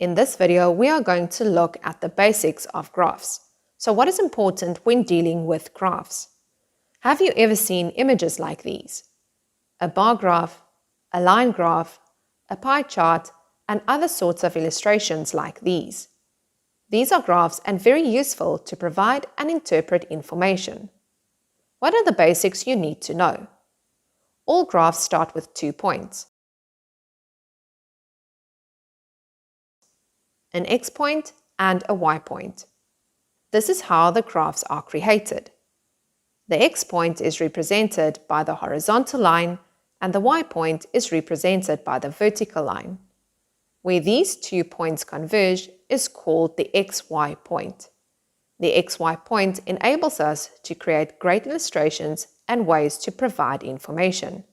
In this video, we are going to look at the basics of graphs. So what is important when dealing with graphs? Have you ever seen images like these? A bar graph, a line graph, a pie chart, and other sorts of illustrations like these. These are graphs and very useful to provide and interpret information. What are the basics you need to know? All graphs start with 2 points. An X point and a Y point. This is how the graphs are created. The X point is represented by the horizontal line and the Y point is represented by the vertical line. Where these 2 points converge is called the XY point. The XY point enables us to create great illustrations and ways to provide information.